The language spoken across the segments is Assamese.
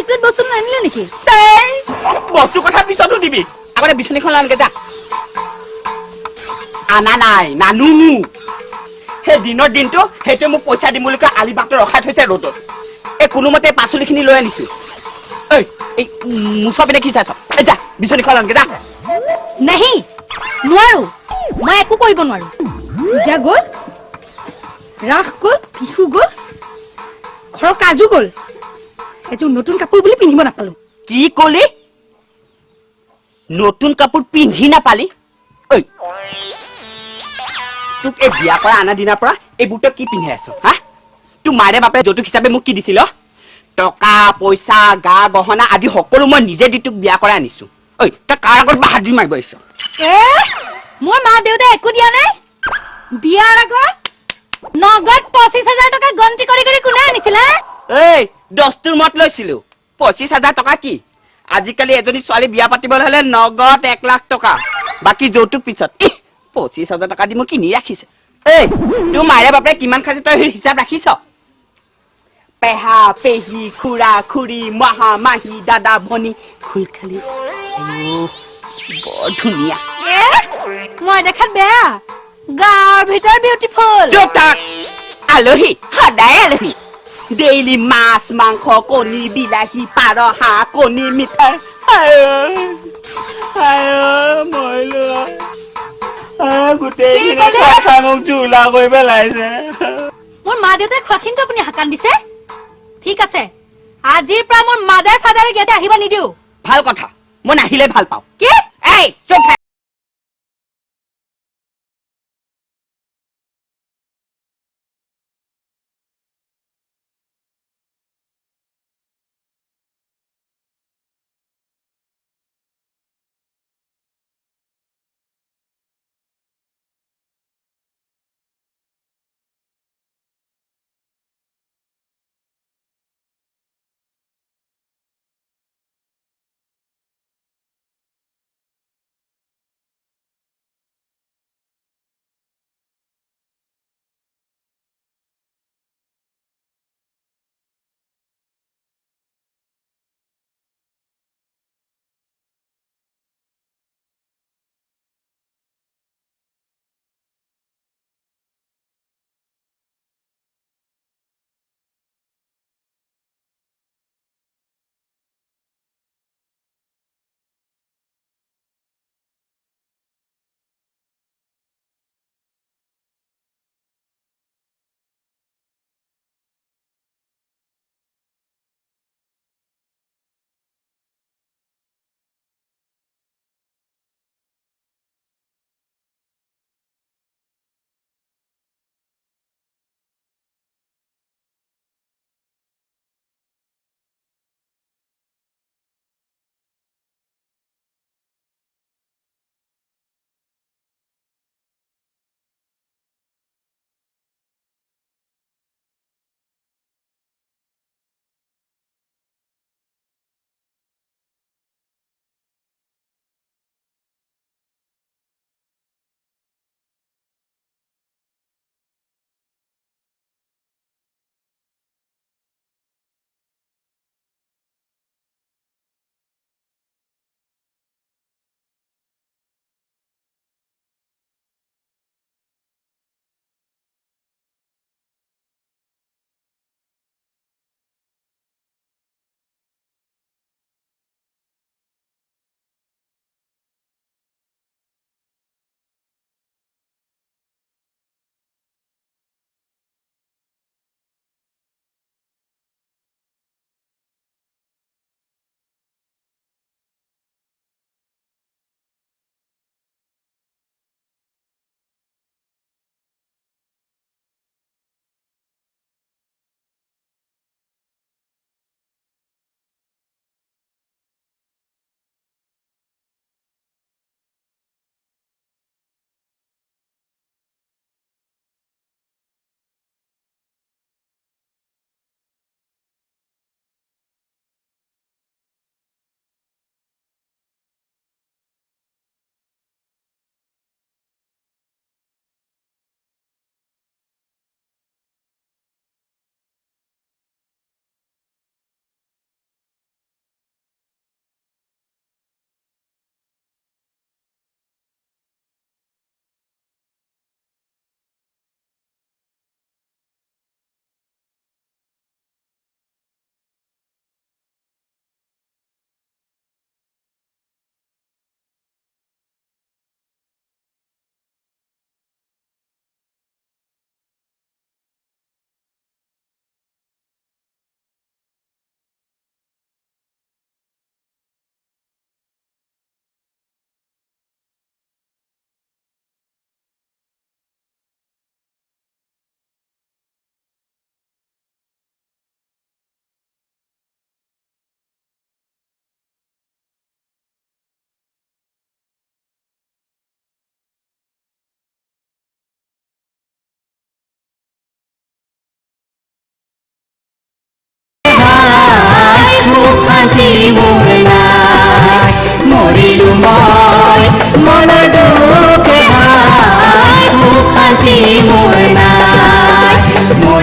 প্লেট বস্তু আনিলে নেকি বস্তু কথা পিছতো দিবি আগতে বিচনীখন আনকে যা আনা নাই নানো সেই দিনৰ দিনটো সেইটোৱে মোক পইচা দিম বুলি কৈ আলিবাটত ৰখাই থৈছে ৰ'দত এই কোনোমতে পাচলিখিনি লৈ আনিছো ঐ এই মুচৰ পিনে কি চাইছ যা বিচনীখন আনকে যা নাহি নোৱাৰো মই একো কৰিব নোৱাৰো পূজা গ'ল ৰাস গ'ল বিহু গ'ল ঘৰৰ কাজু গ'ল এযোৰ নতুন কাপোৰ বুলি পিন্ধিব নাপালো কি কলি নতুন কাপোৰ পিন্ধি নাপালি ঐ তোক এই বিয়া কৰা আনা দিনাৰ পৰা এই বুটক কি পিন্ধি আছ হা তোৰ মাৰে বাপে যৌতুক হিচাপে মোক কি দিছিল টকা পইচা গা গহনা আদি সকলো মই নিজে দি তোক বিয়া কৰাই আনিছো ঐ তই কাৰ আগত বাহাদুৰি মাৰিব আহিছ মোৰ মা দেউতাই একো দিয়া নাই বিয়াৰ আগত নগদ 25,000 টকা গন্তি কৰি কৰি কোনে আনিছিল এই দস্তুৰ মত লৈছিলো 25,000 টকা কি আজিকালি এজনী ছোৱালী বিয়া পাতিবলৈ হলে নগদ 1 লাখ টকা বাকি যৌতুক পিছত 25,000 টকা দি মই কিনি ৰাখিছে এই তোৰ মাৰে বাপে কিমান খাইছে তই হিচাপ ৰাখিছ পেহা পেহী খুৰা খুৰী মহা মাহী দাদা ভনী খুল খালি বৰ ধুনীয়া মই দেখাত বেয়া গাঁৱৰ ভিতৰ বিউটিফুল চুপ থাক আলহী সদায় আলহী ডেইলি মাছ মাংস কণী বিলাহী পাৰ হাঁহ কণী মিঠাই গোটেইখিনি খাই মোক জুলা কৰি পেলাইছে মোৰ মা দেউতাই খোৱাখিনিতো আপুনি হাকান দিছে ঠিক আছে আজিৰ পৰা মোৰ মাদাৰ ফাদাৰক ইয়াতে আহিব নিদিও ভাল কথা মই নাহিলে ভাল পাওঁ কি এই চুপ থাক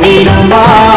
নিৰুমা